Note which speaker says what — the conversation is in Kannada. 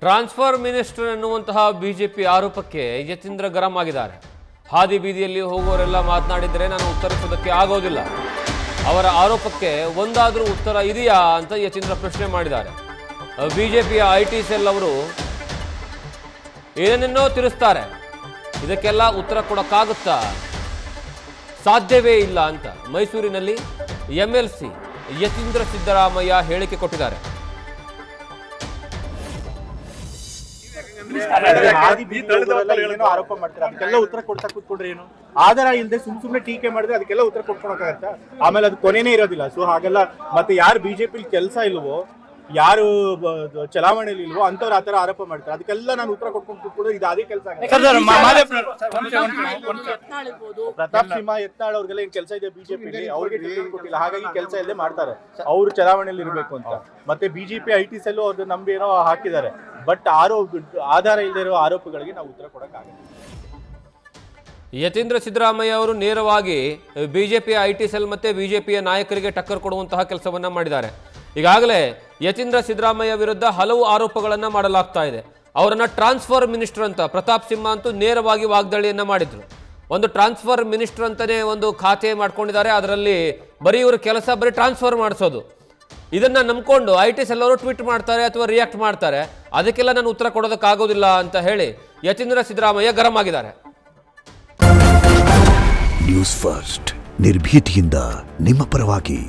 Speaker 1: ಟ್ರಾನ್ಸ್ಫರ್ ಮಿನಿಸ್ಟರ್ ಎನ್ನುವಂತಹ ಬಿಜೆಪಿ ಆರೋಪಕ್ಕೆ ಯತೀಂದ್ರ ಗರಂ ಆಗಿದ್ದಾರೆ. ಹಾದಿ ಬೀದಿಯಲ್ಲಿ ಹೋಗುವವರೆಲ್ಲ ಮಾತನಾಡಿದರೆ ನಾನು ಉತ್ತರಿಸೋದಕ್ಕೆ ಆಗೋದಿಲ್ಲ. ಅವರ ಆರೋಪಕ್ಕೆ ಒಂದಾದರೂ ಉತ್ತರ ಇದೆಯಾ ಅಂತ ಯತೀಂದ್ರ ಪ್ರಶ್ನೆ ಮಾಡಿದ್ದಾರೆ. ಬಿಜೆಪಿಯ ಐಟಿ ಸೆಲ್ ಅವರು ಏನೇನೋ ತಿಳಿಸ್ತಾರೆ, ಇದಕ್ಕೆಲ್ಲ ಉತ್ತರ ಕೊಡೋಕ್ಕಾಗುತ್ತಾ? ಸಾಧ್ಯವೇ ಇಲ್ಲ ಅಂತ ಮೈಸೂರಿನಲ್ಲಿ ಎಂಎಲ್ಸಿ ಯತೀಂದ್ರ ಸಿದ್ದರಾಮಯ್ಯ ಹೇಳಿಕೆ ಕೊಟ್ಟಿದ್ದಾರೆ.
Speaker 2: ಆರೋಪ ಮಾಡ್ತಾರೆ, ಅದಕ್ಕೆಲ್ಲ ಉತ್ತರ ಕೊಡ್ತಾ ಕೂತ್ಕೊಂಡ್ರೆ ಏನು? ಆಧಾರ ಇಲ್ಲದೆ ಸುಮ್ನೆ ಟೀಕೆ ಮಾಡಿದ್ರೆ ಅದಕ್ಕೆಲ್ಲ ಉತ್ತರ ಕೊಡ್ಕೊಳಕ್ಕಾಗತ್ತಾ? ಆಮೇಲೆ ಅದು ಕೊನೆನೇ ಇರೋದಿಲ್ಲ. ಸೊ ಹಾಗೆಲ್ಲ ಮತ್ತೆ ಯಾರು ಬಿಜೆಪಿ ಕೆಲಸ ಇಲ್ವೋ, ಯಾರು ಚಲಾವಣೆಯಲ್ಲಿ ಇಲ್ವೋ ಅಂತವ್ರು ಆತರ ಆರೋಪ ಮಾಡ್ತಾರೆ. ಅದಕ್ಕೆಲ್ಲ ನಾನು ಉತ್ತರ ಕೊಟ್ಕೊಂಡು ಕೂತ್ಕೊಂಡ್ರೆ ಇದು ಅದೇ ಕೆಲಸ. ಪ್ರತಾಪ್ ಸಿಂಹ ಯತ್ನಾಳ್ ಅವ್ರಿಗೆಲ್ಲ ಏನ್ ಕೆಲಸ ಇದೆ ಬಿಜೆಪಿ, ಅವ್ರಿಗೆ ಟಿಕೆಟ್ ಕೊಟ್ಟಿಲ್ಲ, ಹಾಗಾಗಿ ಕೆಲಸ ಇಲ್ಲದೆ ಮಾಡ್ತಾರೆ. ಅವ್ರು ಚಲಾವಣೆಯಲ್ಲಿ ಇರಬೇಕು ಅಂತ. ಮತ್ತೆ ಬಿಜೆಪಿ ಐಟಿ ಸೆಲ್ ಅವ್ರದ್ದು ನಂಬಿ ಏನೋ ಹಾಕಿದ್ದಾರೆ. ಬಟ್ ಆಧಾರ ಇಲ್ಲದೆ ಇರೋ ಆರೋಪಗಳಿಗೆ ನಾವು ಉತ್ತರ ಕೊಡಕ್ಕಾಗಲ್ಲ.
Speaker 1: ಯತೀಂದ್ರ ಸಿದ್ದರಾಮಯ್ಯ ಅವರು ನೇರವಾಗಿ ಬಿಜೆಪಿಯ ಐಟಿ ಸೆಲ್ ಮತ್ತೆ ಬಿಜೆಪಿಯ ನಾಯಕರಿಗೆ ಟಕ್ಕರ್ ಕೊಡುವಂತಹ ಕೆಲಸವನ್ನ ಮಾಡಿದ್ದಾರೆ. ಈಗಾಗಲೇ ಯತೀಂದ್ರ ಸಿದ್ದರಾಮಯ್ಯ ವಿರುದ್ಧ ಹಲವು ಆರೋಪಗಳನ್ನು ಮಾಡಲಾಗ್ತಾ ಇದೆ. ಅವರನ್ನ ಟ್ರಾನ್ಸ್ಫರ್ ಮಿನಿಸ್ಟರ್ ಅಂತ ಪ್ರತಾಪ್ ಸಿಂಹ ಅಂತೂ ನೇರವಾಗಿ ವಾಗ್ದಾಳಿಯನ್ನ ಮಾಡಿದ್ರು. ಒಂದು ಟ್ರಾನ್ಸ್ಫರ್ ಮಿನಿಸ್ಟರ್ ಅಂತಾನೆ ಒಂದು ಖಾತೆ ಮಾಡ್ಕೊಂಡಿದ್ದಾರೆ. ಅದರಲ್ಲಿ ಬರೀ ಇವರು ಕೆಲಸ ಬರೀ ಟ್ರಾನ್ಸ್ಫರ್ ಮಾಡಿಸೋದು. ಇದನ್ನ ನಂಬ್ಕೊಂಡು ಐಟಿ ಸೆಲ್ ಅವರು ಟ್ವೀಟ್ ಮಾಡ್ತಾರೆ ಅಥವಾ ರಿಯಾಕ್ಟ್ ಮಾಡ್ತಾರೆ. ಅದಕ್ಕೆಲ್ಲ ನಾನು ಉತ್ತರ ಕೊಡೋದಕ್ಕಾಗೋದಿಲ್ಲ ಅಂತ ಹೇಳಿ ಯತೀಂದ್ರ ಸಿದ್ದರಾಮಯ್ಯ ಗರಂ ಆಗಿದ್ದಾರೆ.
Speaker 3: ನ್ಯೂಸ್ ಫಸ್ಟ್ ನಿರ್ಭೀತಿಯಿಂದ ನಿಮ್ಮ ಪರವಾಗಿ.